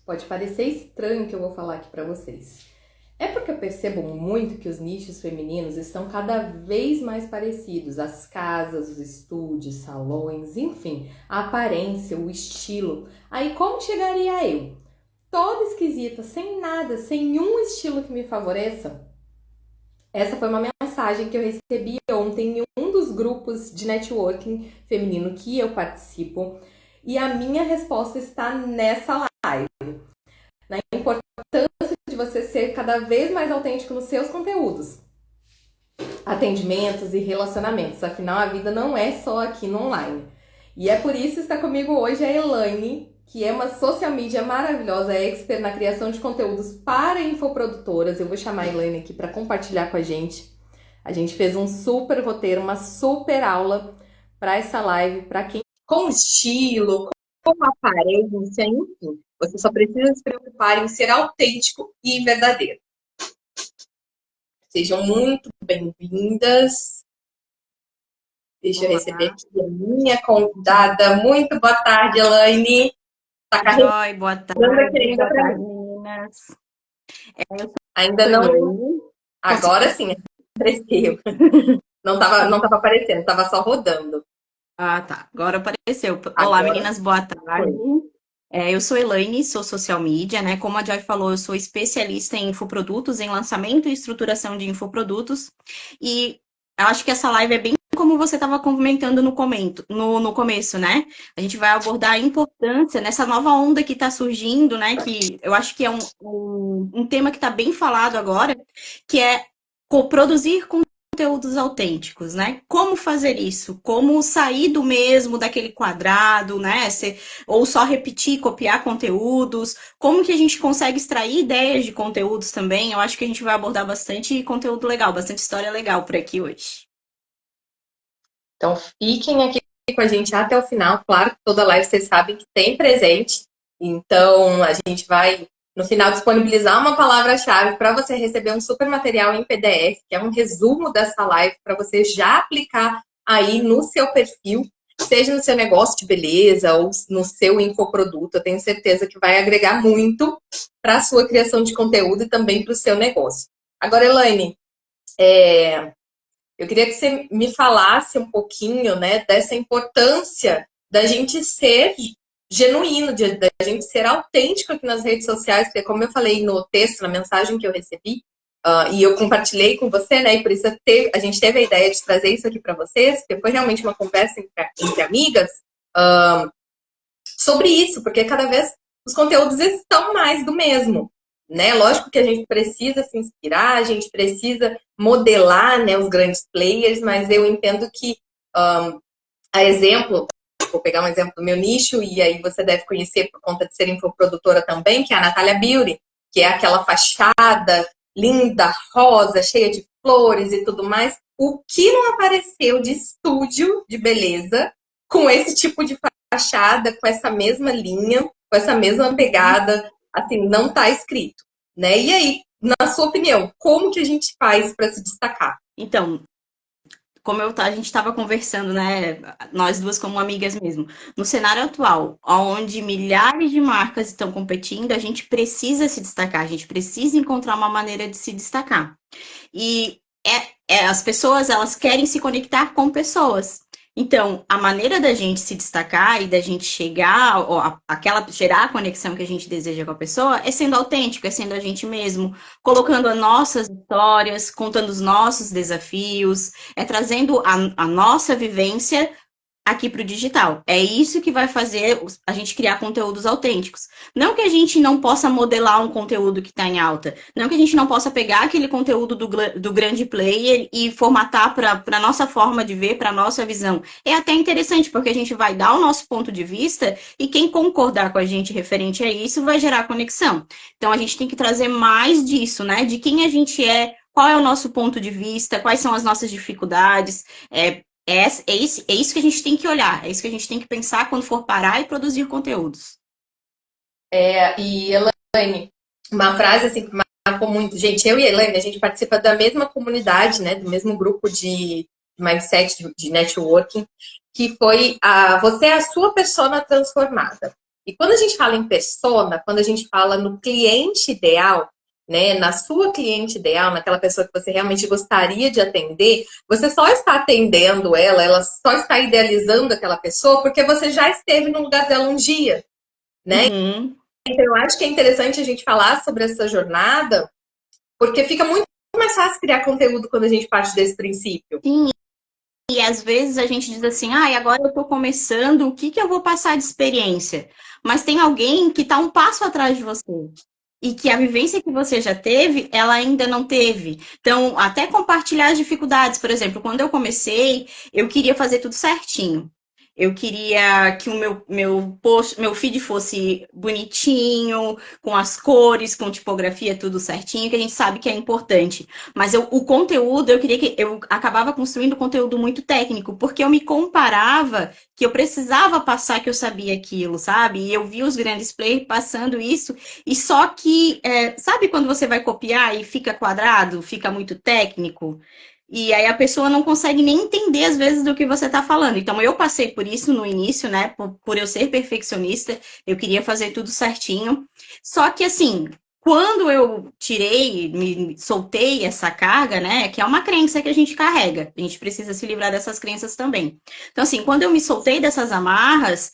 Pode parecer estranho o que eu vou falar aqui para vocês. É porque eu percebo muito que os nichos femininos estão cada vez mais parecidos. As casas, os estúdios, salões, enfim, a aparência, o estilo. Aí como chegaria eu? Toda esquisita, sem nada, sem um estilo que me favoreça? Essa foi uma mensagem que eu recebi ontem em um dos grupos de networking feminino que eu participo. E a minha resposta está nessa live. Na importância de você ser cada vez mais autêntico nos seus conteúdos, atendimentos e relacionamentos. Afinal, a vida não é só aqui no online. E é por isso que está comigo hoje a Elaine, que é uma social media maravilhosa, expert na criação de conteúdos para infoprodutoras. Eu vou chamar a Elaine aqui para compartilhar com a gente. A gente fez um super roteiro, uma super aula para essa live, para quem com estilo, com aparência, enfim. Você só precisa se preocupar em ser autêntico e verdadeiro. Sejam muito bem-vindas. Deixa eu receber aqui a minha convidada. Muito boa tarde, Elaine. Tá carregando. Oi, boa tarde, meninas. Ainda não. Agora sim, apareceu. Não tava aparecendo, estava só rodando. Ah, tá. Agora apareceu. Olá, agora, meninas, boa tarde. Eu sou Elaine, sou social media, né? Como a Joy falou, eu sou especialista em infoprodutos, em lançamento e estruturação de infoprodutos. E eu acho que essa live é bem como você estava comentando no começo, né? A gente vai abordar a importância nessa nova onda que está surgindo, né? Que eu acho que é um tema que está bem falado agora, que é produzir conteúdos autênticos, né? Como fazer isso? Como sair do mesmo, daquele quadrado, né? Ou só repetir, copiar conteúdos? Como que a gente consegue extrair ideias de conteúdos também? Eu acho que a gente vai abordar bastante conteúdo legal, bastante história legal por aqui hoje. Então, fiquem aqui com a gente até o final. Claro que toda live vocês sabem que tem presente. Então, a gente vai, no final, disponibilizar uma palavra-chave para você receber um super material em PDF, que é um resumo dessa live, para você já aplicar aí no seu perfil, seja no seu negócio de beleza ou no seu infoproduto. Eu tenho certeza que vai agregar muito para a sua criação de conteúdo e também para o seu negócio. Agora, Elaine, eu queria que você me falasse um pouquinho, né, dessa importância da gente ser genuíno, da gente ser autêntico aqui nas redes sociais, porque como eu falei no texto, na mensagem que eu recebi, e eu compartilhei com você, né, e por isso a gente teve a ideia de trazer isso aqui para vocês, porque foi realmente uma conversa entre amigas sobre isso, porque cada vez os conteúdos estão mais do mesmo. Né? Lógico que a gente precisa se inspirar, a gente precisa modelar, né, os grandes players, mas eu entendo que a exemplo, vou pegar um exemplo do meu nicho, e aí você deve conhecer por conta de ser infoprodutora também, que é a Natália Beauty, que é aquela fachada linda, rosa, cheia de flores e tudo mais. O que não apareceu de estúdio de beleza com esse tipo de fachada, com essa mesma linha, com essa mesma pegada, assim, não está escrito, né? E aí, na sua opinião, como que a gente faz para se destacar? Então, como a gente estava conversando, né? Nós duas como amigas mesmo. No cenário atual, onde milhares de marcas estão competindo, a gente precisa se destacar, a gente precisa encontrar uma maneira de se destacar. E as pessoas, elas querem se conectar com pessoas. Então, a maneira da gente se destacar e da gente chegar, gerar a conexão que a gente deseja com a pessoa, é sendo autêntico, é sendo a gente mesmo, colocando as nossas histórias, contando os nossos desafios, é trazendo a nossa vivência aqui para o digital. É isso que vai fazer a gente criar conteúdos autênticos. Não que a gente não possa modelar um conteúdo que está em alta. Não que a gente não possa pegar aquele conteúdo do grande player e formatar para a nossa forma de ver, para a nossa visão. É até interessante, porque a gente vai dar o nosso ponto de vista e quem concordar com a gente referente a isso vai gerar conexão. Então, a gente tem que trazer mais disso, né? De quem a gente é, qual é o nosso ponto de vista, quais são as nossas dificuldades, é isso que a gente tem que olhar, é isso que a gente tem que pensar quando for parar e produzir conteúdos. E Elaine, uma frase assim que marcou muito. Gente, eu e a Elaine, a gente participa da mesma comunidade, né? Do mesmo grupo de mindset, de networking, que foi você é a sua persona transformada. E quando a gente fala em persona, quando a gente fala no cliente ideal, né, na sua cliente ideal, naquela pessoa que você realmente gostaria de atender, você só está atendendo ela só está idealizando aquela pessoa porque você já esteve no lugar dela um dia, né? Uhum. Então, eu acho que é interessante a gente falar sobre essa jornada, porque fica muito mais fácil criar conteúdo quando a gente parte desse princípio. Sim, e às vezes a gente diz assim, ah, e agora eu estou começando, o que que eu vou passar de experiência? Mas tem alguém que está um passo atrás de você. E que a vivência que você já teve, ela ainda não teve. Então, até compartilhar as dificuldades. Por exemplo, quando eu comecei, eu queria fazer tudo certinho. Eu queria que o meu feed fosse bonitinho, com as cores, com tipografia, tudo certinho, que a gente sabe que é importante. Mas o conteúdo, eu queria que eu acabava construindo conteúdo muito técnico, porque eu me comparava que eu precisava passar que eu sabia aquilo, sabe? E eu vi os grandes players passando isso, e só que, sabe quando você vai copiar e fica quadrado, fica muito técnico? E aí a pessoa não consegue nem entender, às vezes, do que você está falando. Então, eu passei por isso no início, né? Por eu ser perfeccionista, eu queria fazer tudo certinho. Só que, assim, quando eu tirei, me soltei essa carga, né? Que é uma crença que a gente carrega. A gente precisa se livrar dessas crenças também. Então, assim, quando eu me soltei dessas amarras,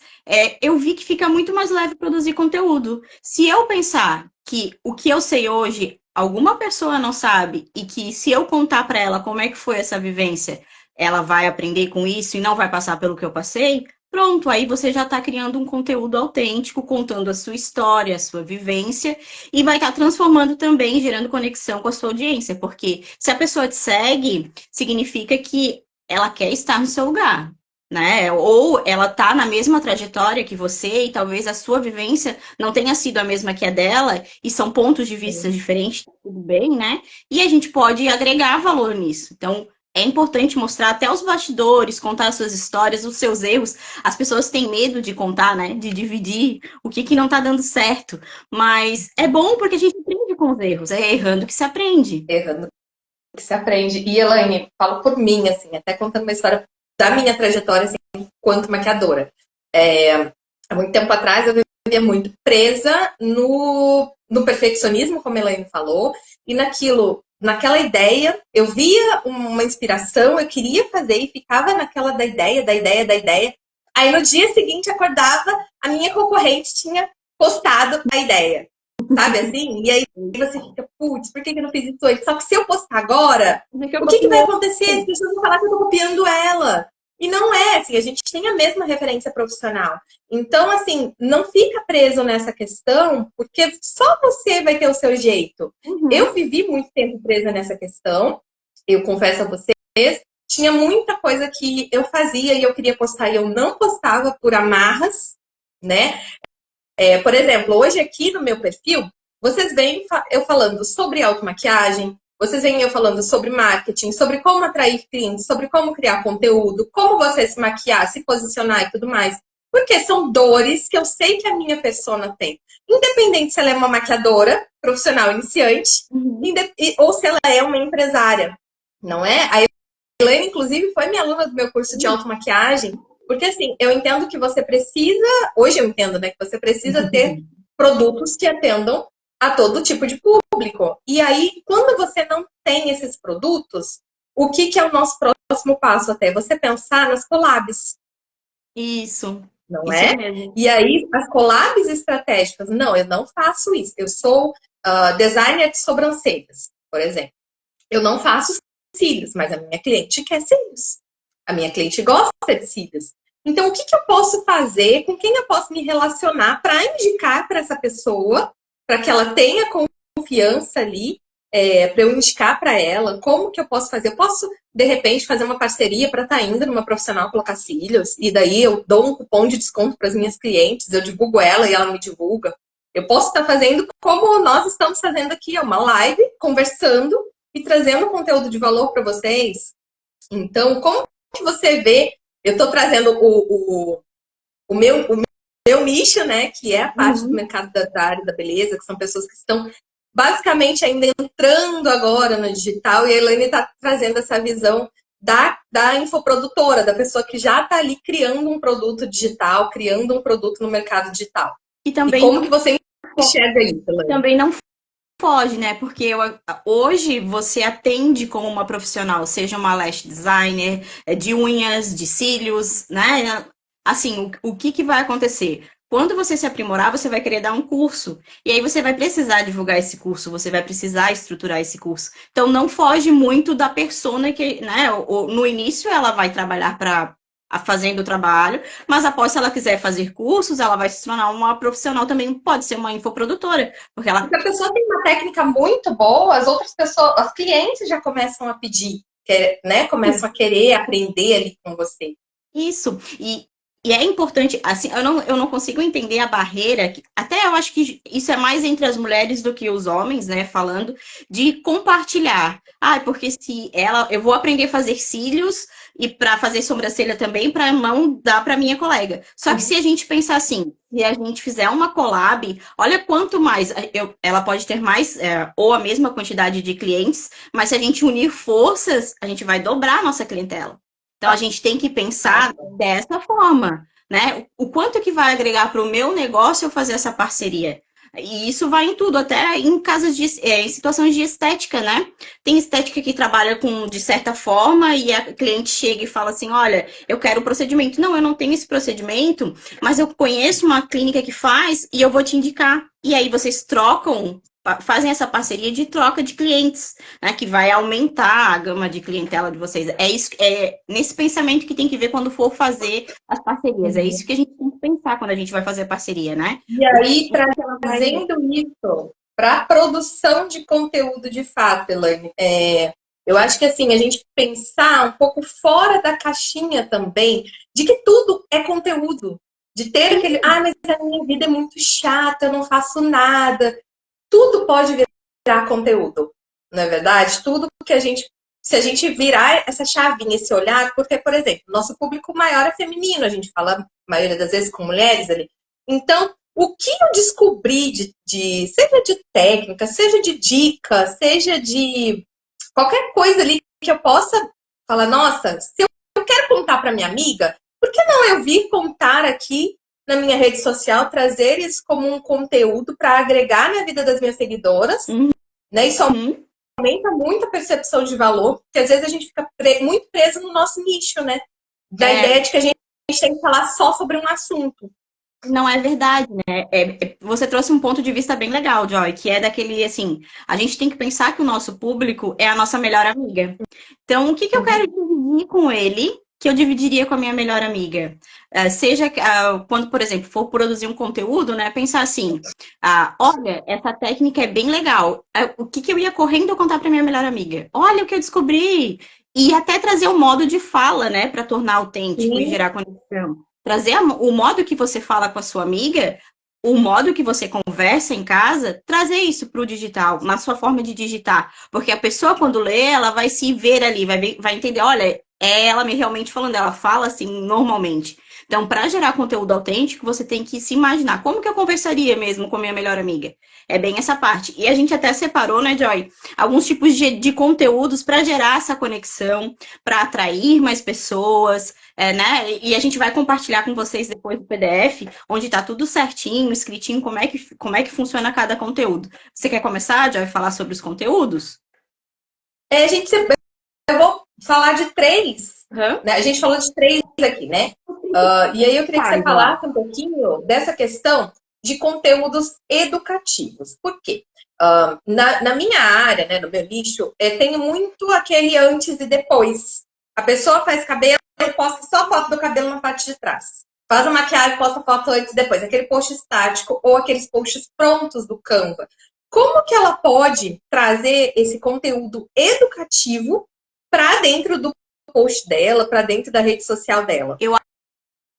eu vi que fica muito mais leve produzir conteúdo. Se eu pensar que o que eu sei hoje, alguma pessoa não sabe, e que se eu contar para ela como é que foi essa vivência, ela vai aprender com isso e não vai passar pelo que eu passei, pronto, aí você já está criando um conteúdo autêntico, contando a sua história, a sua vivência, e vai estar transformando também, gerando conexão com a sua audiência, porque se a pessoa te segue, significa que ela quer estar no seu lugar, né? Ou ela tá na mesma trajetória que você e talvez a sua vivência não tenha sido a mesma que a dela e são pontos de vista diferentes, tá tudo bem, né? E a gente pode agregar valor nisso. Então, é importante mostrar até os bastidores, contar as suas histórias, os seus erros. As pessoas têm medo de contar, né? De dividir o que não tá dando certo. Mas é bom porque a gente aprende com os erros. É errando que se aprende. Errando que se aprende. E, Elaine, falo por mim, assim, até contando uma história da minha trajetória, assim, enquanto maquiadora. Há muito tempo atrás, eu vivia muito presa no perfeccionismo, como a Elaine falou, e naquela ideia, eu via uma inspiração, eu queria fazer e ficava naquela da ideia, da ideia, da ideia. Aí, no dia seguinte, acordava, a minha concorrente tinha postado a ideia. Sabe assim? E aí você fica, putz, por que eu não fiz isso antes? Só que se eu postar agora, o que vai acontecer? As pessoas vão falar que eu tô copiando ela. E não é, assim, a gente tem a mesma referência profissional. Então, assim, não fica preso nessa questão, porque só você vai ter o seu jeito. Eu vivi muito tempo presa nessa questão, eu confesso a vocês, tinha muita coisa que eu fazia e eu queria postar e eu não postava por amarras, né? Por exemplo, hoje aqui no meu perfil, vocês veem eu falando sobre automaquiagem, vocês veem eu falando sobre marketing, sobre como atrair clientes, sobre como criar conteúdo, como você se maquiar, se posicionar e tudo mais. Porque são dores que eu sei que a minha persona tem. Independente se ela é uma maquiadora profissional iniciante, ou se ela é uma empresária, não é? A Elaine, inclusive, foi minha aluna do meu curso de automaquiagem, porque assim, eu entendo que você precisa, hoje eu entendo, né, que você precisa ter produtos que atendam a todo tipo de público. E aí, quando você não tem esses produtos, o que é o nosso próximo passo até? Você pensar nas collabs. Isso. Não Isso é? mesmo. E aí, as collabs estratégicas, não, eu não faço isso. Eu sou designer de sobrancelhas, por exemplo. Eu não faço cílios, mas a minha cliente quer cílios. A minha cliente gosta de cílios. Então, o que eu posso fazer? Com quem eu posso me relacionar para indicar para essa pessoa, para que ela tenha confiança ali, para eu indicar para ela? Como que eu posso fazer? Eu posso, de repente, fazer uma parceria para estar indo numa profissional colocar cílios, e daí eu dou um cupom de desconto para as minhas clientes, eu divulgo ela e ela me divulga. Eu posso estar fazendo como nós estamos fazendo aqui, uma live, conversando e trazendo conteúdo de valor para vocês. Então, como que você vê? Eu estou trazendo o meu nicho, né? Que é a parte do mercado da área da beleza, que são pessoas que estão basicamente ainda entrando agora no digital, e a Elaine está trazendo essa visão da infoprodutora, da pessoa que já está ali criando um produto digital, criando um produto no mercado digital. E E como que você enxerga isso, Elaine? também não foge, né? Porque hoje você atende como uma profissional, seja uma lash designer, de unhas, de cílios, né? Assim, o que que vai acontecer? Quando você se aprimorar, você vai querer dar um curso. E aí você vai precisar divulgar esse curso, você vai precisar estruturar esse curso. Então não foge muito da persona que, né? No início ela vai trabalhar para fazendo o trabalho, mas após, se ela quiser fazer cursos, ela vai se tornar uma profissional também, pode ser uma infoprodutora, porque ela Se a pessoa tem uma técnica muito boa, as outras pessoas, os clientes já começam a pedir, né? Começam a querer aprender ali com você. Isso, e é importante, assim, eu não consigo entender a barreira, até eu acho que isso é mais entre as mulheres do que os homens, né, falando, de compartilhar. Ah, porque se eu vou aprender a fazer cílios e para fazer sobrancelha também, para não dar para minha colega. Só que se a gente pensar assim, se a gente fizer uma collab, olha quanto mais, ela pode ter mais, ou a mesma quantidade de clientes, mas se a gente unir forças, a gente vai dobrar a nossa clientela. Então, a gente tem que pensar dessa forma, né? O quanto que vai agregar para o meu negócio eu fazer essa parceria? E isso vai em tudo, até em casos em situações de estética, né? Tem estética que trabalha com de certa forma e a cliente chega e fala assim: olha, eu quero o procedimento. Não, eu não tenho esse procedimento, mas eu conheço uma clínica que faz e eu vou te indicar. E aí vocês trocam, fazem essa parceria de troca de clientes, né, que vai aumentar a gama de clientela de vocês. É isso, é nesse pensamento que tem que ver quando for fazer as parcerias. É isso que a gente tem que pensar quando a gente vai fazer a parceria, né? E aí, trazendo isso para a produção de conteúdo de fato, Elaine, eu acho que assim, a gente pensar um pouco fora da caixinha também, de que tudo é conteúdo. De ter aquele, mas a minha vida é muito chata, eu não faço nada. Tudo pode virar conteúdo, não é verdade? Tudo que se a gente virar essa chavinha, esse olhar, porque, por exemplo, nosso público maior é feminino, a gente fala a maioria das vezes com mulheres ali. Então, o que eu descobri seja de técnica, seja de dica, seja de qualquer coisa ali que eu possa falar, nossa, se eu quero contar para minha amiga, por que não eu vir contar aqui na minha rede social, trazer isso como um conteúdo para agregar na vida das minhas seguidoras, né? Isso aumenta muito a percepção de valor, porque às vezes a gente fica muito preso no nosso nicho, né? Da ideia de que a gente tem que falar só sobre um assunto. Não é verdade, né? Você trouxe um ponto de vista bem legal, Joy, que é daquele, assim, a gente tem que pensar que o nosso público é a nossa melhor amiga. Então, o que eu quero dividir com ele, que eu dividiria com a minha melhor amiga? Seja quando, por exemplo, for produzir um conteúdo, né? Pensar assim, olha, essa técnica é bem legal. O que eu ia correndo contar para minha melhor amiga? Olha o que eu descobri! E até trazer o modo de fala, né? Para tornar autêntico e gerar conexão. Trazer o modo que você fala com a sua amiga, o modo que você conversa em casa, trazer isso para o digital, na sua forma de digitar. Porque a pessoa, quando lê, ela vai se ver ali, vai entender, olha, é ela me realmente falando, ela fala assim normalmente. Então, para gerar conteúdo autêntico, você tem que se imaginar como que eu conversaria mesmo com a minha melhor amiga. É bem essa parte. E a gente até separou, né, Joy, alguns tipos de conteúdos para gerar essa conexão, para atrair mais pessoas, né? E a gente vai compartilhar com vocês depois do PDF, onde está tudo certinho, escritinho, como é que funciona cada conteúdo. Você quer começar, Joy, a falar sobre os conteúdos? Eu vou falar de 3. Né? A gente falou de 3 aqui, né? E aí eu queria que você falasse um pouquinho dessa questão de conteúdos educativos. Por quê? Na minha área, né, no meu nicho, tenho muito aquele antes e depois. A pessoa faz cabelo e posta só foto do cabelo na parte de trás. Faz a maquiagem, posta foto antes e depois. Aquele post estático ou aqueles posts prontos do Canva. Como que ela pode trazer esse conteúdo educativo para dentro do post dela, para dentro da rede social dela? Eu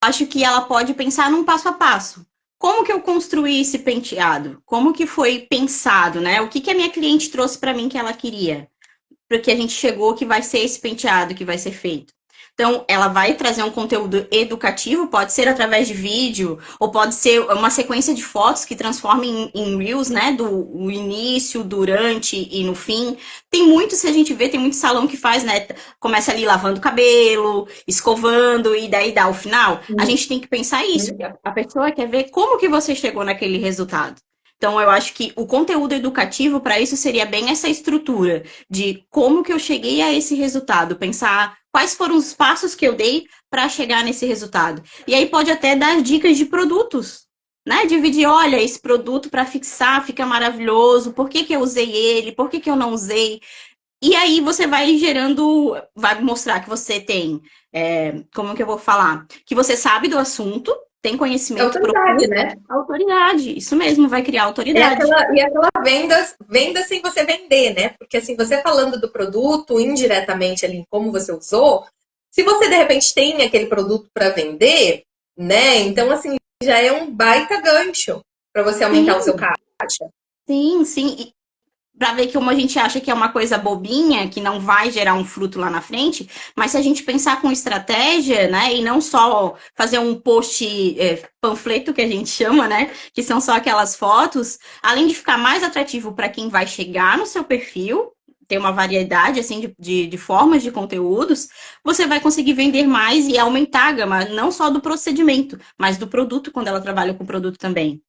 acho que ela pode pensar num passo a passo. Como que eu construí esse penteado? Como que foi pensado, né? O que a minha cliente trouxe para mim que ela queria? Porque a gente chegou que vai ser esse penteado que vai ser feito. Então, ela vai trazer um conteúdo educativo, pode ser através de vídeo, ou pode ser uma sequência de fotos que transforma em Reels, né? Do o início, durante e no fim. Tem muito, se a gente vê, tem muito salão que faz, né? Começa ali lavando o cabelo, escovando, e daí dá o final. A gente tem que pensar isso. A pessoa quer ver como que você chegou naquele resultado. Então, eu acho que o conteúdo educativo para isso seria bem essa estrutura de como que eu cheguei a esse resultado, pensar quais foram os passos que eu dei para chegar nesse resultado. E aí pode até dar dicas de produtos, né? Dividir, olha, esse produto para fixar fica maravilhoso, por que que eu usei ele, por que que eu não usei? E aí você vai gerando, vai mostrar que você tem, como que eu vou falar? Que você sabe do assunto, tem É conhecimento autoridade, profundo, né? autoridade. Isso mesmo, vai criar autoridade. E aquela venda sem você vender, né? Porque assim, você falando do produto indiretamente ali, como você usou, se você de repente tem aquele produto para vender, né? Então, assim, já é um baita gancho para você aumentar o seu Sim, caixa. sim, sim. Para ver que como a gente acha que é uma coisa bobinha, que não vai gerar um fruto lá na frente, mas se a gente pensar com estratégia, né, e não só fazer um post panfleto que a gente chama, né, que são só aquelas fotos, além de ficar mais atrativo para quem vai chegar no seu perfil, ter uma variedade assim de formas de conteúdos, você vai conseguir vender mais e aumentar a gama, não só do procedimento, mas do produto quando ela trabalha com o produto também.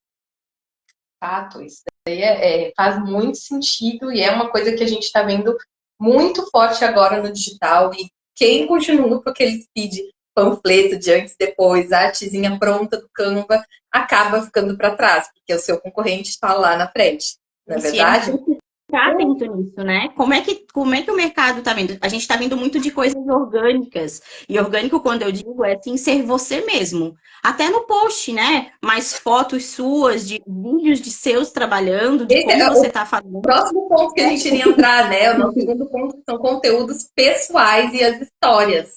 Fato, isso daí faz muito sentido e é uma coisa que a gente está vendo muito forte agora no digital. E quem continua com aquele feed panfleto de antes e depois, a artezinha pronta do Canva, acaba ficando para trás, porque o seu concorrente está lá na frente, não é Isso, e a gente verdade? tem que ficar atento nisso, né? Como é que o mercado tá vendo? A gente tá vendo muito de coisas orgânicas. E orgânico, quando eu digo, é assim, ser você mesmo. Até no post, né? Mais fotos suas, de vídeos de seus trabalhando, de Esse como é você o tá fazendo. próximo ponto que a gente iria entrar, né? O nosso segundo ponto são conteúdos pessoais e as histórias.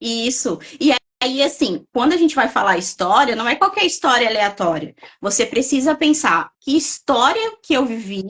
Isso. E aí, assim, quando a gente vai falar história, não é qualquer história aleatória. Você precisa pensar que história que eu vivi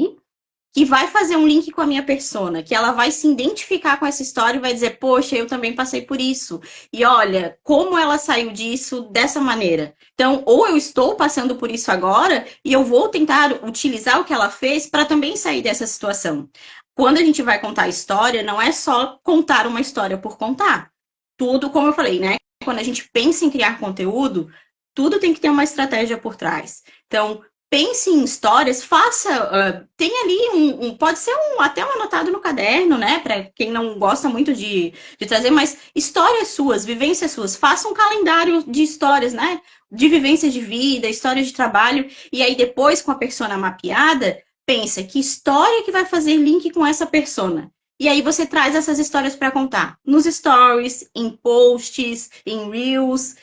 que vai fazer um link com a minha persona, que ela vai se identificar com essa história e vai dizer, poxa, eu também passei por isso. E olha, como ela saiu disso dessa maneira. Então, ou eu estou passando por isso agora e eu vou tentar utilizar o que ela fez para também sair dessa situação. Quando a gente vai contar história, não é só contar uma história por contar. Tudo, como eu falei, né? Quando a gente pensa em criar conteúdo, tudo tem que ter uma estratégia por trás. Então, pense em histórias, faça, tem ali pode ser até um anotado no caderno, né? Para quem não gosta muito de trazer, mas histórias suas, vivências suas, faça um calendário de histórias, né? De vivências de vida, histórias de trabalho, e aí depois, com a persona mapeada, pensa que história que vai fazer link com essa persona. E aí você traz essas histórias para contar nos stories, em posts, em reels,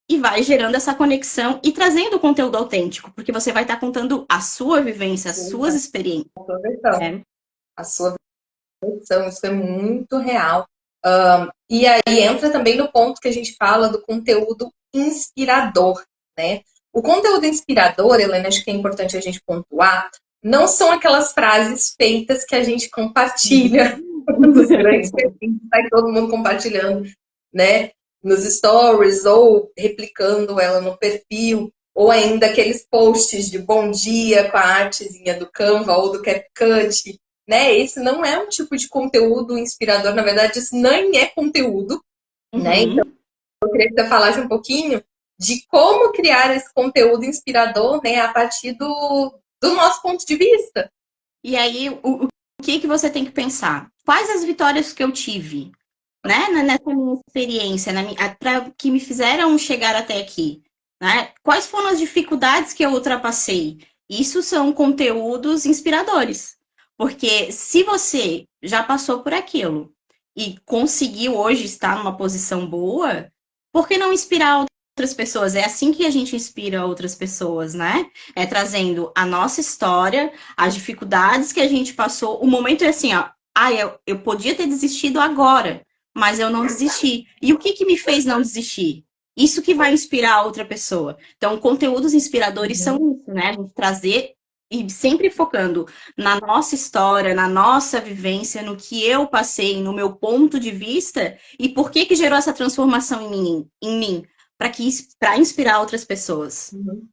e vai gerando essa conexão e trazendo conteúdo autêntico, porque você vai estar contando a sua vivência, as suas experiências, Sua versão. né? A sua versão, isso é muito real. E aí entra também no ponto que a gente fala do conteúdo inspirador, né? O conteúdo inspirador, Helena, acho que é importante a gente pontuar, não são aquelas frases feitas que a gente compartilha nos grandes perfis, sai todo mundo compartilhando, né? Nos stories ou replicando ela no perfil, ou ainda aqueles posts de bom dia com a artezinha do Canva ou do CapCut, né? Esse não é um tipo de conteúdo inspirador, na verdade, isso nem é conteúdo, né? Então, Uhum. eu queria que você falasse um pouquinho de como criar esse conteúdo inspirador, né, a partir do nosso ponto de vista. E aí, o que você tem que pensar? Quais as vitórias que eu tive, né, nessa minha experiência, que me fizeram chegar até aqui, né? Quais foram as dificuldades que eu ultrapassei? Isso são conteúdos inspiradores, porque se você já passou por aquilo e conseguiu hoje estar numa posição boa, por que não inspirar outras pessoas? É assim que a gente inspira outras pessoas, né? É trazendo a nossa história, as dificuldades que a gente passou. O momento é assim, ó. Ah, eu podia ter desistido agora, mas eu não desisti. E o que que me fez não desistir? Isso que vai inspirar a outra pessoa. Então, conteúdos inspiradores são isso, né? A gente trazer e sempre focando na nossa história, na nossa vivência, no que eu passei, no meu ponto de vista e por que que gerou essa transformação em mim, para inspirar outras pessoas. Uhum.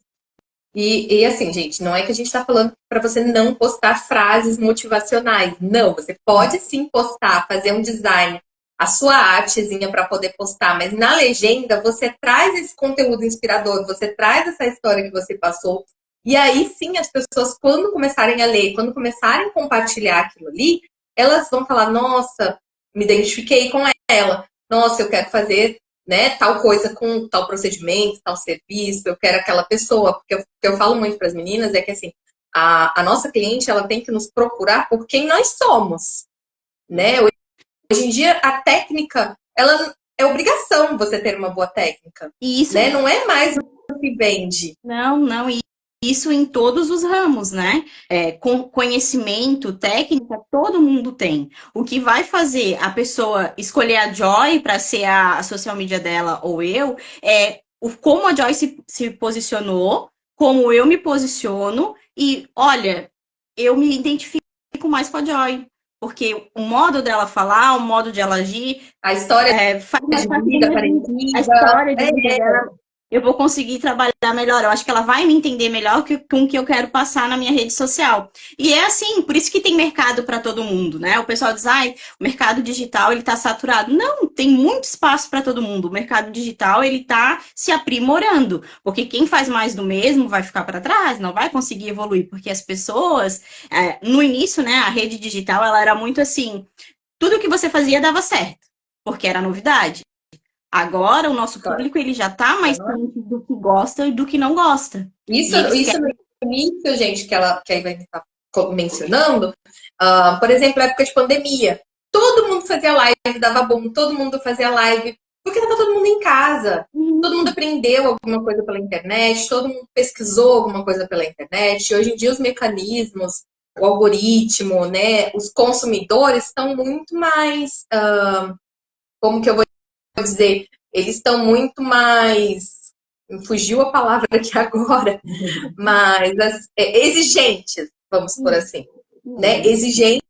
E assim, gente, não é que a gente está falando para você não postar frases motivacionais. Não, você pode sim postar, fazer um design, a sua artezinha para poder postar, mas na legenda você traz esse conteúdo inspirador, você traz essa história que você passou. E aí sim as pessoas, quando começarem a ler, quando começarem a compartilhar aquilo ali, elas vão falar: nossa, me identifiquei com ela, nossa, eu quero fazer, né, tal coisa com tal procedimento, tal serviço, eu quero aquela pessoa, porque o que eu falo muito para as meninas é que assim, a nossa cliente ela tem que nos procurar por quem nós somos, né? Hoje em dia a técnica, ela é obrigação você ter uma boa técnica, E isso, né? Não é mais o que vende. não, e isso em todos os ramos, né? Com conhecimento, técnica, todo mundo tem. O que vai fazer a pessoa escolher a Joy para ser a social media dela ou eu é como a Joy se posicionou, como eu me posiciono, e olha, eu me identifico mais com a Joy. Porque o modo dela falar, o modo de ela agir, A história faz mais de parte da vida minha vida. A parecida, história de vida dela, eu vou conseguir trabalhar melhor. Eu acho que ela vai me entender melhor com o que eu quero passar na minha rede social. E é assim, por isso que tem mercado para todo mundo, né? O pessoal diz, ai, o mercado digital ele tá saturado. Não, tem muito espaço para todo mundo. O mercado digital ele tá se aprimorando, porque quem faz mais do mesmo vai ficar para trás, não vai conseguir evoluir, porque as pessoas, no início, né, a rede digital ela era muito assim, tudo que você fazia dava certo, porque era novidade. Agora, o nosso público ele já está mais ciente do que gosta e do que não gosta. Isso, E eles isso no querem. início, gente, que a Ivane está mencionando, por exemplo, na época de pandemia, todo mundo fazia live, dava bom, todo mundo fazia live, porque estava todo mundo em casa. Todo mundo aprendeu alguma coisa pela internet, todo mundo pesquisou alguma coisa pela internet. Hoje em dia, os mecanismos, o algoritmo, né, os consumidores estão muito mais, como que eu vou dizer, eles estão muito mais. Fugiu a palavra aqui agora, mas exigentes, vamos por assim, né? Exigentes,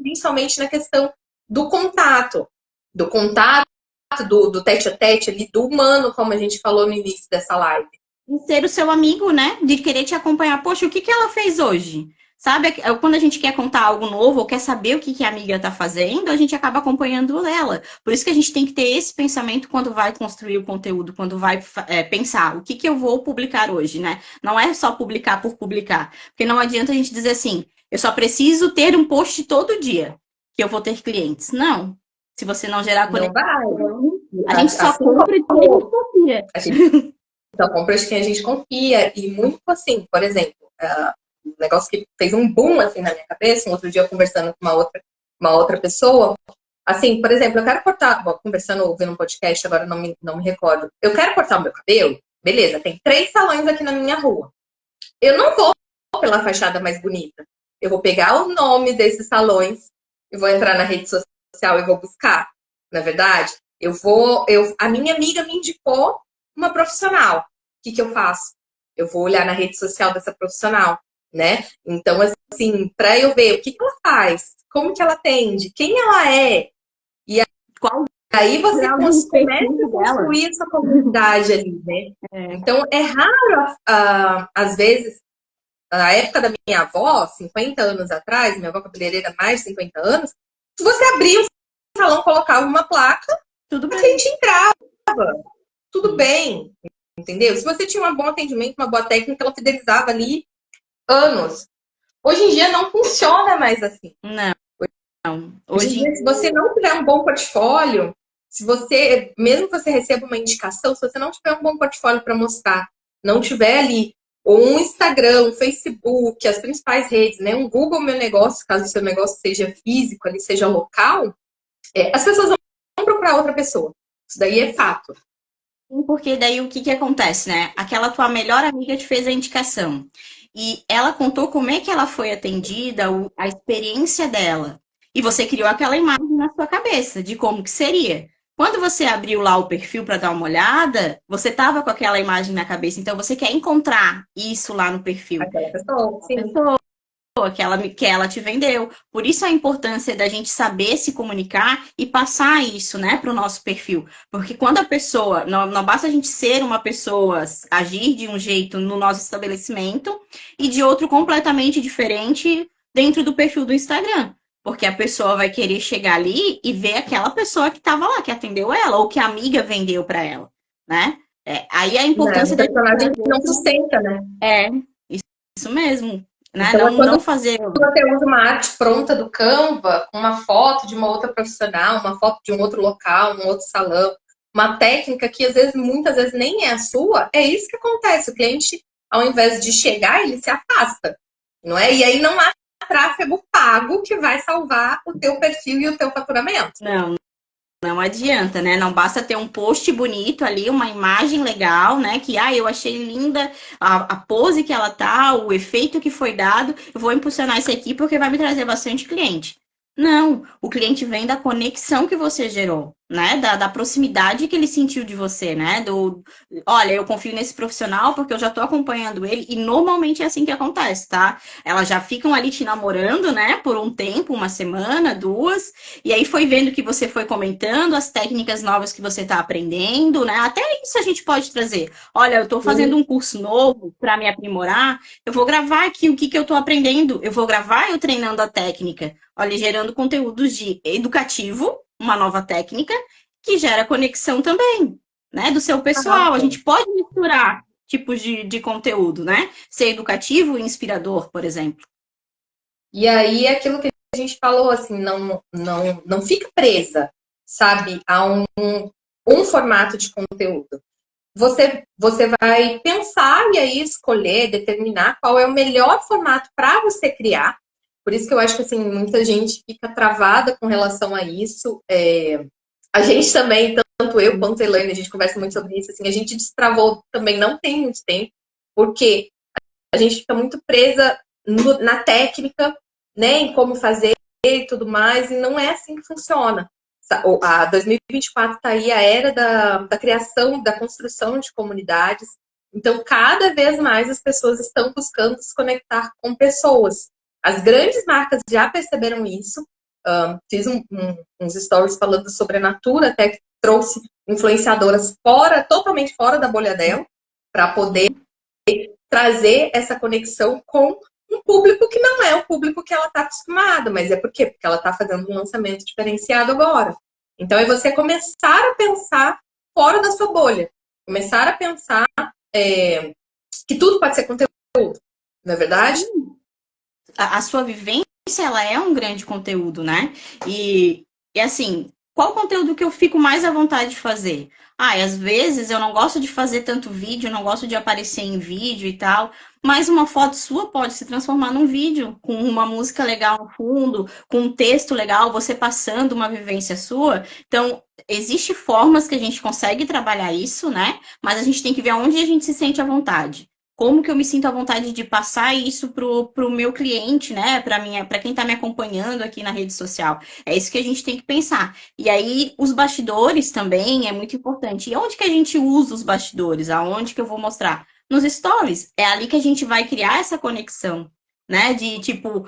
principalmente na questão do contato, do tete a tete ali, do humano, como a gente falou no início dessa live. E ser o seu amigo, né? De querer te acompanhar. Poxa, o que que ela fez hoje? Sabe, quando a gente quer contar algo novo ou quer saber o que que a amiga tá fazendo, a gente acaba acompanhando ela. Por isso que a gente tem que ter esse pensamento quando vai construir o conteúdo, quando vai pensar o que que eu vou publicar hoje, né? Não é só publicar por publicar. Porque não adianta a gente dizer assim, eu só preciso ter um post todo dia que eu vou ter clientes. Não. Se você não gerar Não vai. conexão, a gente só Assim compra de quem a gente confia. a gente só compra de quem a gente confia. E muito assim, por exemplo, um negócio que fez um boom assim na minha cabeça, um outro dia conversando com uma outra pessoa. Assim, por exemplo, eu quero cortar, conversando, ouvindo um podcast, agora não me recordo. Eu quero cortar o meu cabelo, beleza, tem 3 salões aqui na minha rua. Eu não vou pela fachada mais bonita. Eu vou pegar o nome desses salões, eu vou entrar na rede social e vou buscar. Na verdade, a minha amiga me indicou uma profissional. O que que eu faço? Eu vou olhar na rede social dessa profissional, né? Então, assim, para eu ver o que que ela faz, como que ela atende, quem ela é, e Qual aí você grau de começa expertise a dela? construir essa comunidade ali, né? Então, é raro, às vezes, na época da minha avó, 50 anos atrás, minha avó cabeleireira mais de 50 anos, se você abria o salão, colocava uma placa, Tudo a bem. gente entrava, tudo bem, entendeu? Se você tinha um bom atendimento, uma boa técnica, ela fidelizava ali anos. Hoje em dia não funciona mais assim. Não. Hoje em Hoje dia, se você não tiver um bom portfólio, se você, mesmo que você receba uma indicação, se você não tiver um bom portfólio para mostrar, não tiver ali ou um Instagram, um Facebook, as principais redes, né? Um Google Meu Negócio, caso o seu negócio seja físico, ali seja local, as pessoas vão procurar outra pessoa. Isso daí é fato. porque daí o que que acontece, né? Aquela tua melhor amiga te fez a indicação. E ela contou como é que ela foi atendida, a experiência dela. E você criou aquela imagem na sua cabeça de como que seria. Quando você abriu lá o perfil para dar uma olhada, você estava com aquela imagem na cabeça, então você quer encontrar isso lá no perfil. Aquela pessoa, A sim. pessoa que ela te vendeu. Por isso a importância da gente saber se comunicar e passar isso, né, para o nosso perfil. Porque quando a pessoa, não basta a gente ser uma pessoa, agir de um jeito no nosso estabelecimento e de outro completamente diferente dentro do perfil do Instagram. Porque a pessoa vai querer chegar ali e ver aquela pessoa que estava lá, que atendeu ela, ou que a amiga vendeu para ela, né? Aí a Né? importância Um da personagem que não gente sustenta, né? é isso mesmo, né? Então, é Não, quando não fazer. você usa uma arte pronta do Canva, com uma foto de uma outra profissional, uma foto de um outro local, um outro salão, uma técnica que às vezes, muitas vezes nem é a sua, é isso que acontece. O cliente, ao invés de chegar, ele se afasta, não é? E aí não há tráfego pago que vai salvar o teu perfil e o teu faturamento. Não, não adianta, né? Não basta ter um post bonito ali, uma imagem legal, né? Que, eu achei linda a pose que ela tá, o efeito que foi dado. Eu vou impulsionar isso aqui porque vai me trazer bastante cliente. Não, o cliente vem da conexão que você gerou, né? Da proximidade que ele sentiu de você, né? Olha, eu confio nesse profissional porque eu já tô acompanhando ele e normalmente é assim que acontece, tá? Elas já ficam ali te namorando, né? Por um tempo, uma semana, duas, e aí foi vendo que você foi comentando as técnicas novas que você está aprendendo, né? Até isso a gente pode trazer. Olha, eu estou fazendo um curso novo para me aprimorar. Eu vou gravar aqui o que eu estou aprendendo. Eu vou gravar eu treinando a técnica. Olha, gerando conteúdos de educativo, uma nova técnica, que gera conexão também, né? Do seu pessoal. A Exato. gente pode misturar tipos de conteúdo, né? Ser educativo e inspirador, por exemplo. E aí, é aquilo que a gente falou, assim, não fica presa, sabe, a um formato de conteúdo. Você vai pensar e aí escolher, determinar qual é o melhor formato para você criar. Por isso que eu acho que assim, muita gente fica travada com relação a isso. A gente também, tanto eu quanto a Elaine, a gente conversa muito sobre isso. Assim, a gente destravou também não tem muito tempo, porque a gente fica muito presa na técnica, né, em como fazer e tudo mais, e não é assim que funciona. A 2024 está aí a era da criação, da construção de comunidades. Então, cada vez mais as pessoas estão buscando se conectar com pessoas. As grandes marcas já perceberam isso. Fiz uns stories falando sobre a Natura, até que trouxe influenciadoras totalmente fora da bolha dela, para poder trazer essa conexão com um público que não é o público que ela está acostumada, mas é por quê? Porque ela está fazendo um lançamento diferenciado agora. Então é você começar a pensar fora da sua bolha, começar a pensar que tudo pode ser conteúdo, não é verdade? A sua vivência, ela é um grande conteúdo, né? E assim, qual conteúdo que eu fico mais à vontade de fazer? Às vezes eu não gosto de fazer tanto vídeo, eu não gosto de aparecer em vídeo e tal, mas uma foto sua pode se transformar num vídeo, com uma música legal no fundo, com um texto legal, você passando uma vivência sua. Então, existem formas que a gente consegue trabalhar isso, né? Mas a gente tem que ver onde a gente se sente à vontade. Como que eu me sinto à vontade de passar isso pro meu cliente, né? Para quem está me acompanhando aqui na rede social. É isso que a gente tem que pensar. E aí, os bastidores também é muito importante. E onde que a gente usa os bastidores? Aonde que eu vou mostrar? Nos stories. É ali que a gente vai criar essa conexão. Né? De tipo,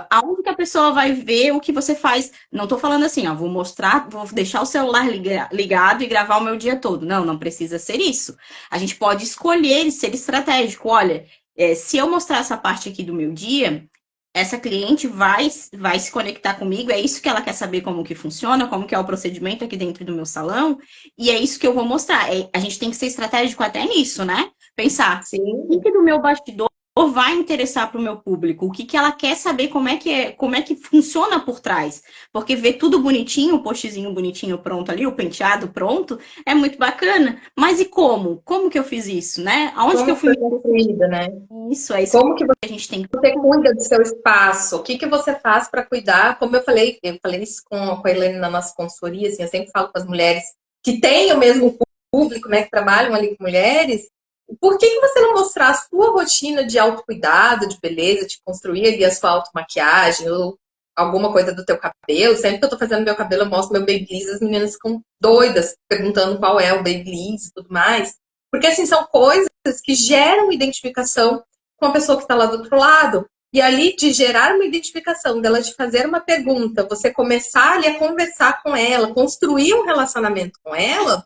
aonde que a pessoa vai ver o que você faz. Não tô falando assim, vou mostrar, vou deixar o celular ligado e gravar o meu dia todo. Não, não precisa ser isso. A gente pode escolher ser estratégico. Olha, se eu mostrar essa parte aqui do meu dia, essa cliente vai se conectar comigo, é isso que ela quer saber como que funciona, como que é o procedimento aqui dentro do meu salão, e é isso que eu vou mostrar. A gente tem que ser estratégico até nisso, né? Pensar, o Sim. que do meu bastidor vai interessar para o meu público, o que que ela quer saber, como é que funciona por trás. Porque ver tudo bonitinho, o postzinho bonitinho pronto ali, o penteado pronto, é muito bacana. Mas e como? Como que eu fiz isso, né? Aonde que eu Como fui foi me construída, né? isso? É isso que Como que a gente tem que você cuida do seu espaço? O que que você faz para cuidar? Como eu falei isso com a Helene na nossa consultoria, assim, eu sempre falo com as mulheres que têm o mesmo público, né, que trabalham ali com mulheres. Por que que você não mostrar a sua rotina de autocuidado, de beleza, de construir ali a sua automaquiagem, ou alguma coisa do teu cabelo. Sempre que eu tô fazendo meu cabelo, eu mostro meu Babyliss, as meninas ficam doidas, perguntando qual é o Babyliss e tudo mais. Porque, assim, são coisas que geram identificação com a pessoa que está lá do outro lado. E ali, de gerar uma identificação, dela te fazer uma pergunta, você começar ali a conversar com ela, construir um relacionamento com ela,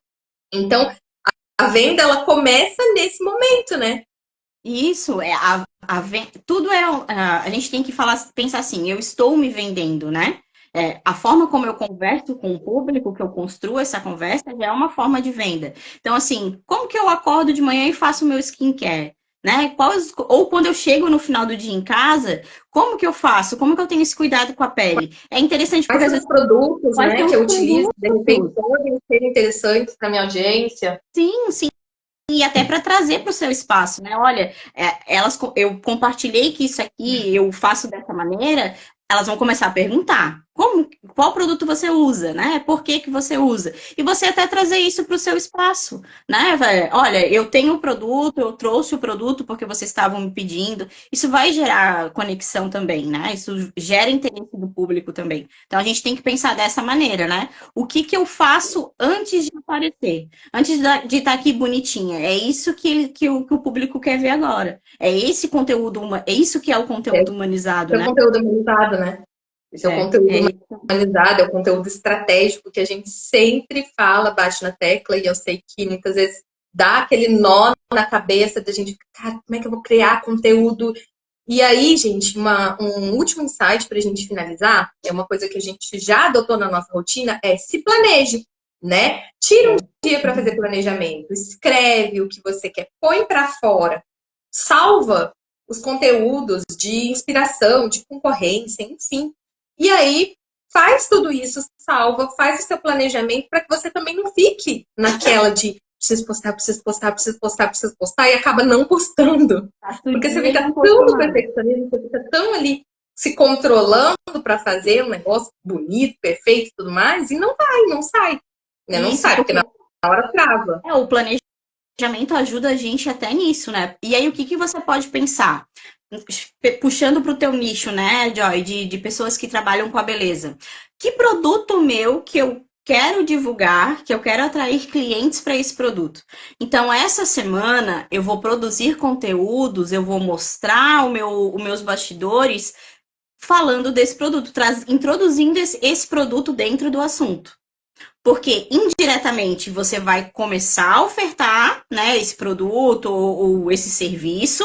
então a venda, ela começa nesse momento, né? Isso, tudo é. A gente tem que pensar assim, eu estou me vendendo, né? A forma como eu converso com o público, que eu construo essa conversa, já é uma forma de venda. Então, assim, como que eu acordo de manhã e faço o meu skincare? Né? Ou quando eu chego no final do dia em casa, como que eu faço? Como que eu tenho esse cuidado com a pele? É interessante porque Quais às são vezes os produtos, quais né, são que os eu utilizo, de repente produtos. podem ser interessantes para minha audiência. Sim, sim. E até para trazer para o seu espaço, né? Olha, eu compartilhei que isso aqui eu faço dessa maneira, elas vão começar a perguntar qual produto você usa, né? Por que que você usa? E você até trazer isso para o seu espaço, né? Olha, eu tenho o produto, eu trouxe o produto porque vocês estavam me pedindo. Isso vai gerar conexão também, né? Isso gera interesse do público também. Então a gente tem que pensar dessa maneira, né? O que que eu faço antes de aparecer? Antes de estar aqui bonitinha. É isso que o público quer ver agora. É esse conteúdo, é isso que é o conteúdo humanizado, Esse é o né? conteúdo humanizado, né? Esse é o É conteúdo isso. humanizado, é o conteúdo estratégico que a gente sempre fala, bate na tecla, e eu sei que muitas vezes dá aquele nó na cabeça da gente, cara, como é que eu vou criar conteúdo? E aí, gente, um último insight para a gente finalizar, é uma coisa que a gente já adotou na nossa rotina, é se planeje, né? Tira um dia para fazer planejamento, escreve o que você quer, põe para fora, salva os conteúdos de inspiração, de concorrência, enfim. E aí, faz tudo isso, salva, faz o seu planejamento para que você também não fique naquela de preciso postar, preciso postar, preciso postar, preciso postar, e acaba não postando. Passa o Porque você dia e fica não posta tão no mais. perfeccionismo, você fica tão ali se controlando para fazer um negócio bonito, perfeito e tudo mais, e não vai, não sai. Né? Não Isso, sai, porque porque na hora trava. o planejamento ajuda a gente até nisso, né? E aí, o que que você pode pensar? Puxando para o teu nicho, né, Joy, de pessoas que trabalham com a beleza. Que produto meu que eu quero divulgar, que eu quero atrair clientes para esse produto? Então, essa semana eu vou produzir conteúdos, eu vou mostrar os meus bastidores falando desse produto, introduzindo esse produto dentro do assunto. Porque indiretamente você vai começar a ofertar, né, esse produto ou esse serviço,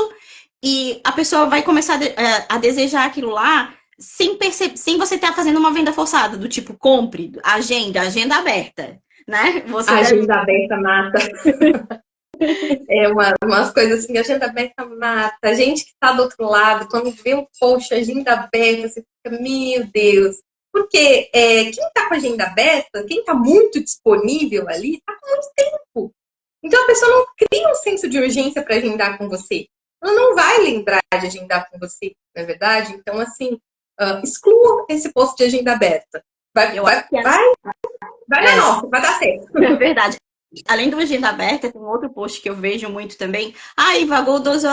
e a pessoa vai começar a desejar aquilo lá sem você estar fazendo uma venda forçada, do tipo, compre, agenda aberta, né? Você A deve. agenda aberta mata. É umas coisas assim, agenda aberta mata. A gente que está do outro lado, quando vê um post, agenda aberta, você fica, meu Deus. Porque quem está com a agenda aberta, quem está muito disponível ali, está com muito tempo. Então a pessoa não cria um senso de urgência para agendar com você. Ela não vai lembrar de agendar com você, não é verdade? Então, assim, exclua esse post de agenda aberta. Vai, Eu acho vai, que vai, vai na é, nossa, vai dar certo. é verdade. Além do agenda aberta, tem outro post que eu vejo muito também. Ai, vagou dois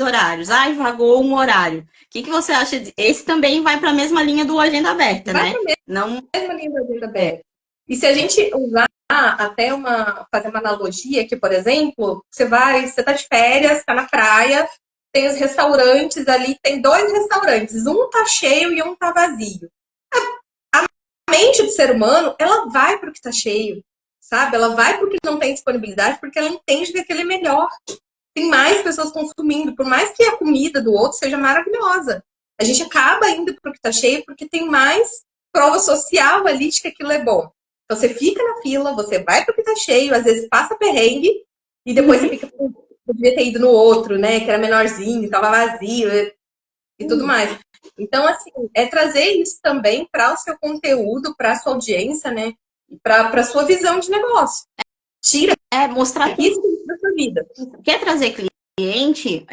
horários. Ai, vagou um horário. O que você acha? Esse também vai para a mesma linha do agenda aberta, Vai né? Não. mesma linha da agenda É, aberta. E se a gente usar até fazer uma analogia que, por exemplo, você está de férias, está na praia, tem os restaurantes ali, tem dois restaurantes, um tá cheio e um tá vazio. A mente do ser humano, ela vai para o que está cheio, sabe? Ela vai para o que não tem disponibilidade, porque ela entende que aquele é melhor. Tem mais pessoas consumindo, por mais que a comida do outro seja maravilhosa. A gente acaba indo para o que está cheio porque tem mais prova social ali de que aquilo é bom. Então você fica na fila, você vai para o que está cheio, às vezes passa perrengue, e depois você fica, eu devia ter ido no outro, né? Que era menorzinho, estava vazio e tudo mais. Então, assim, é trazer isso também para o seu conteúdo, para a sua audiência, né? E para a sua visão de negócio. Tira mostrar isso da sua vida. quer trazer cliente,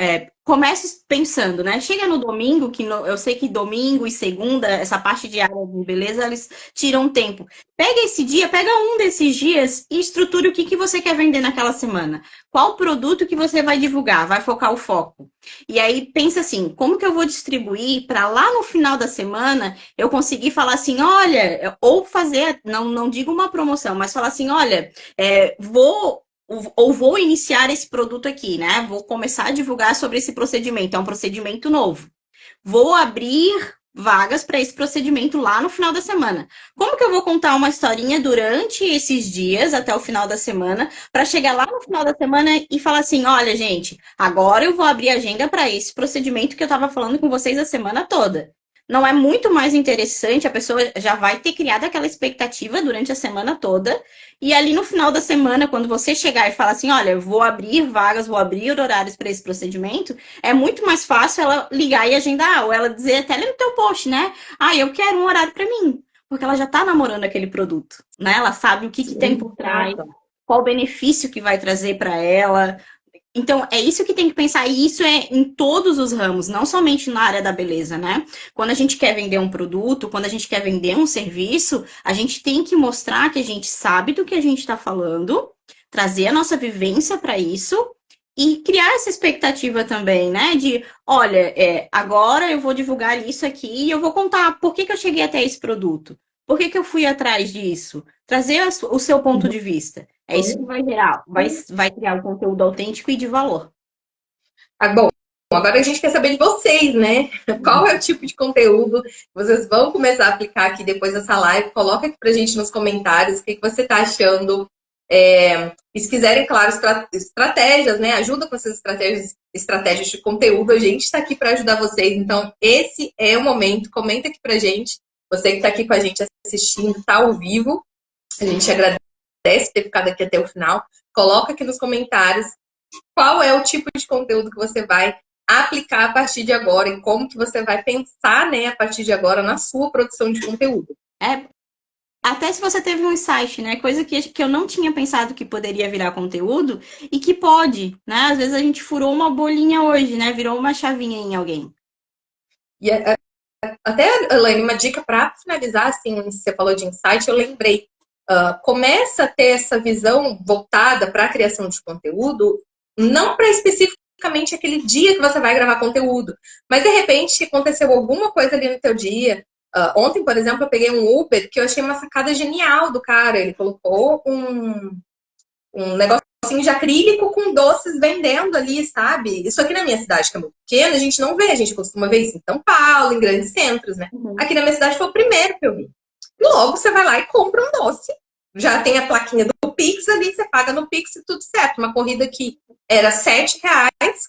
comece pensando, né? Chega no domingo, eu sei que domingo e segunda, essa parte de área de beleza, eles tiram tempo. Pega esse dia, pega um desses dias e estruture o que você quer vender naquela semana. Qual produto que você vai divulgar, vai focar o foco. E aí pensa assim, como que eu vou distribuir para lá no final da semana eu conseguir falar assim, olha, ou fazer, não digo uma promoção, mas falar assim, olha, vou iniciar esse produto aqui, né? Vou começar a divulgar sobre esse procedimento. É um procedimento novo. Vou abrir vagas para esse procedimento lá no final da semana. Como que eu vou contar uma historinha durante esses dias até o final da semana para chegar lá no final da semana e falar assim, olha, gente, agora eu vou abrir agenda para esse procedimento que eu estava falando com vocês a semana toda. Não é muito mais interessante, a pessoa já vai ter criado aquela expectativa durante a semana toda, e ali no final da semana, quando você chegar e falar assim, olha, eu vou abrir vagas, vou abrir horários para esse procedimento, é muito mais fácil ela ligar e agendar, ou ela dizer até ali no teu post, né? Ah, eu quero um horário para mim, porque ela já tá namorando aquele produto, né? Ela sabe o que tem por trás, qual o benefício que vai trazer para ela. Então, é isso que tem que pensar, e isso é em todos os ramos, não somente na área da beleza, né? Quando a gente quer vender um produto, quando a gente quer vender um serviço, a gente tem que mostrar que a gente sabe do que a gente está falando, trazer a nossa vivência para isso e criar essa expectativa também, né? De, olha, agora eu vou divulgar isso aqui e eu vou contar por que eu cheguei até esse produto, por que eu fui atrás disso, trazer o seu ponto de vista. É isso que vai gerar, vai criar um conteúdo autêntico e de valor. Ah, bom, agora a gente quer saber de vocês, né? Qual é o tipo de conteúdo que vocês vão começar a aplicar aqui depois dessa live? Coloca aqui pra gente nos comentários o que você tá achando. E se quiserem, claro, estratégias, né? Ajuda com essas estratégias de conteúdo. A gente está aqui para ajudar vocês. Então, esse é o momento. Comenta aqui pra gente. Você que está aqui com a gente assistindo, está ao vivo. A gente agradece ter ficado aqui até o final. Coloca aqui nos comentários qual é o tipo de conteúdo que você vai aplicar a partir de agora e como que você vai pensar, né, a partir de agora na sua produção de conteúdo. Até se você teve um insight, né? Coisa que eu não tinha pensado que poderia virar conteúdo e que pode, né? Às vezes a gente furou uma bolinha hoje, né? Virou uma chavinha em alguém. E até, Elaine, uma dica para finalizar, assim, você falou de insight, eu lembrei. Começa a ter essa visão voltada para a criação de conteúdo, não para especificamente aquele dia que você vai gravar conteúdo, mas de repente aconteceu alguma coisa ali no teu dia. Ontem, por exemplo, eu peguei um Uber que eu achei uma sacada genial do cara. Ele colocou um negocinho de acrílico com doces vendendo ali, sabe? Isso aqui na minha cidade, que é muito pequena, a gente não vê. A gente costuma ver isso em São Paulo, em grandes centros, né? Aqui na minha cidade foi o primeiro que eu vi. E logo você vai lá e compra um doce. Já tem a plaquinha do Pix ali, você paga no Pix e tudo certo. Uma corrida que era R$ 7,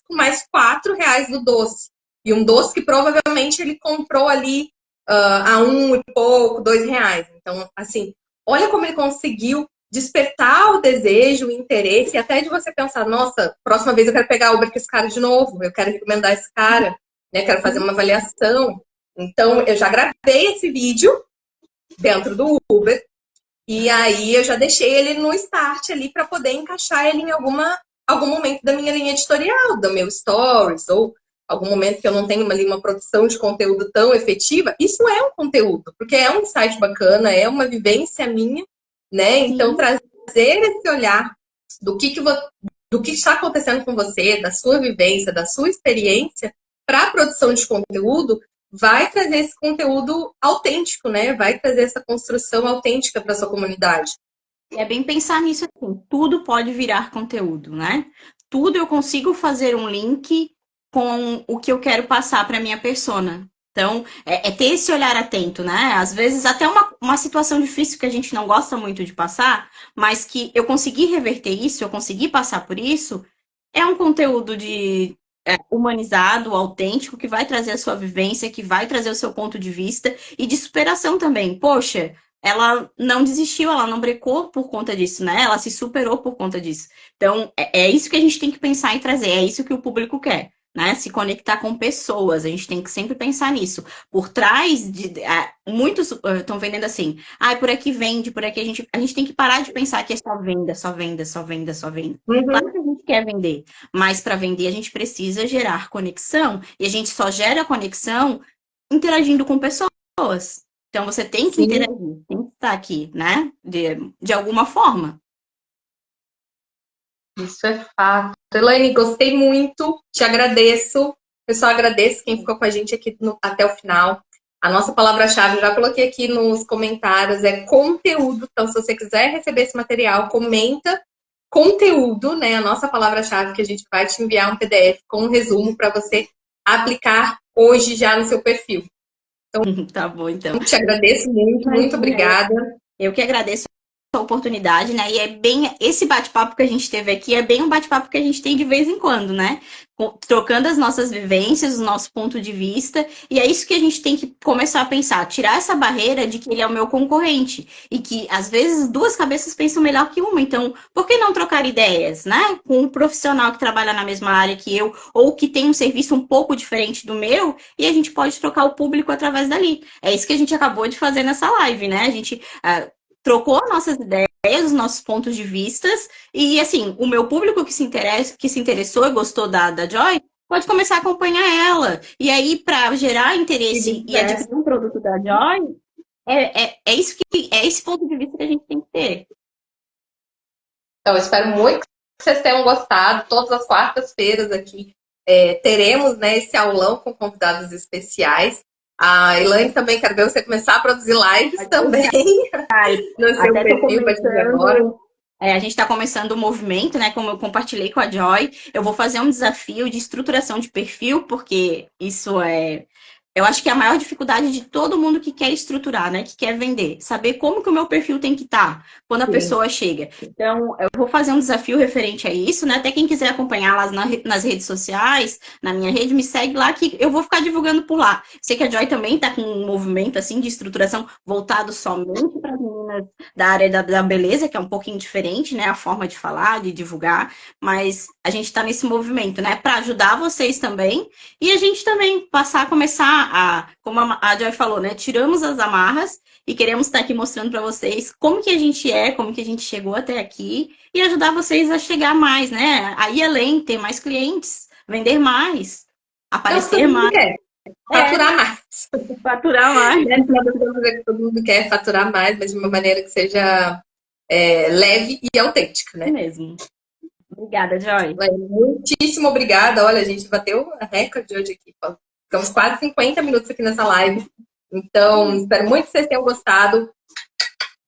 com mais R$ 4 do doce. E um doce que provavelmente ele comprou ali a um e pouco, R$ 2. Então, assim, olha como ele conseguiu despertar o desejo, o interesse, e até de você pensar, nossa, próxima vez eu quero pegar Uber com esse cara de novo, eu quero recomendar esse cara, né? Quero fazer uma avaliação. Então, eu já gravei esse vídeo dentro do Uber, e aí eu já deixei ele no start ali para poder encaixar ele em algum momento da minha linha editorial, do meu stories, ou algum momento que eu não tenho ali uma produção de conteúdo tão efetiva. Isso é um conteúdo, porque é um site bacana, é uma vivência minha, né? Então, trazer esse olhar do que está acontecendo com você, da sua vivência, da sua experiência, para a produção de conteúdo, vai trazer esse conteúdo autêntico, né? Vai trazer essa construção autêntica para sua comunidade. É bem pensar nisso assim, tudo pode virar conteúdo, né? Tudo eu consigo fazer um link com o que eu quero passar para minha persona. Então, é ter esse olhar atento, né? Às vezes, até uma situação difícil que a gente não gosta muito de passar, mas que eu consegui reverter isso, eu consegui passar por isso, é um conteúdo humanizado, autêntico, que vai trazer a sua vivência, que vai trazer o seu ponto de vista e de superação também. Poxa, ela não desistiu, ela não brecou por conta disso, né? Ela se superou por conta disso. Então, é isso que a gente tem que pensar e trazer, é isso que o público quer. Né, se conectar com pessoas, a gente tem que sempre pensar nisso. Por trás muitos estão vendendo assim, por aqui vende, por aqui a gente tem que parar de pensar que é só venda, só venda, só venda, só venda. Uhum. Claro que a gente gente quer vender, mas para vender a gente precisa gerar conexão, e a gente só gera conexão interagindo com pessoas. Então você tem que Sim, interagir, tem que estar aqui, né? De alguma forma. isso é fato. Elaine, gostei muito, te agradeço. Eu só agradeço quem ficou com a gente aqui até o final. A nossa palavra-chave, já coloquei aqui nos comentários, é conteúdo. Então, se você quiser receber esse material, comenta conteúdo, né? A nossa palavra-chave que a gente vai te enviar um PDF com um resumo para você aplicar hoje já no seu perfil. Tá bom, então. Te agradeço muito, muito obrigada. Eu que agradeço a oportunidade, né? E é bem esse bate-papo que a gente teve aqui, é bem um bate-papo que a gente tem de vez em quando, né? Trocando as nossas vivências, o nosso ponto de vista, e é isso que a gente tem que começar a pensar, tirar essa barreira de que ele é o meu concorrente e que às vezes duas cabeças pensam melhor que uma, então por que não trocar ideias, né? Com um profissional que trabalha na mesma área que eu ou que tem um serviço um pouco diferente do meu e a gente pode trocar o público através dali. É isso que a gente acabou de fazer nessa live, né? A gente trocou nossas ideias, os nossos pontos de vistas, e assim, o meu público que se interessou e gostou da Joy, pode começar a acompanhar ela. E aí, para gerar interesse e adquirir um produto da Joy, é esse ponto de vista que a gente tem que ter. Então, eu espero muito que vocês tenham gostado. Todas as quartas-feiras aqui teremos, né, esse aulão com convidados especiais. A Elaine também, quero ver você começar a produzir lives também no seu Até tô perfil a partir de agora. começando. A gente está começando o movimento, né? Como eu compartilhei com a Joy, eu vou fazer um desafio de estruturação de perfil, porque isso é. Eu acho que é a maior dificuldade de todo mundo que quer estruturar, né? Que quer vender. Saber como que o meu perfil tem que estar quando a Sim. pessoa chega. Então, eu vou fazer um desafio referente a isso, né? Até quem quiser acompanhar lá nas redes sociais, na minha rede, me segue lá que eu vou ficar divulgando por lá. Sei que a Joy também está com um movimento assim de estruturação voltado somente para as meninas da área da beleza, que é um pouquinho diferente, né? A forma de falar, de divulgar. Mas a gente está nesse movimento, né? Para ajudar vocês também. E a gente também começar como a Joy falou, né? Tiramos as amarras e queremos estar aqui mostrando para vocês como que a gente como que a gente chegou até aqui e ajudar vocês a chegar mais, né? A ir além, ter mais clientes, vender mais, aparecer mais. Faturar mais. Faturar mais. Todo mundo quer faturar mais, mas de uma maneira que seja leve e autêntica, né? É mesmo. Obrigada, Joy. Muitíssimo obrigada. Olha, a gente bateu a recorde hoje aqui. Ficamos quase 50 minutos aqui nessa live. Então, espero muito que vocês tenham gostado.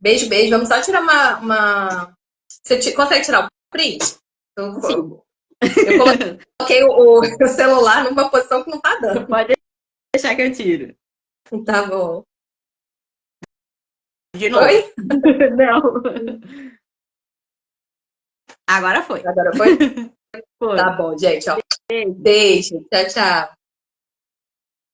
Beijo, beijo. Vamos só tirar uma... Você consegue tirar o print? Consigo. Eu coloquei o celular numa posição que não tá dando. Pode deixar que eu tiro. Tá bom. De novo. Foi? Não. Agora foi. Agora foi? Foi. Tá bom, gente. Ó. Beijo. Tchau, tchau.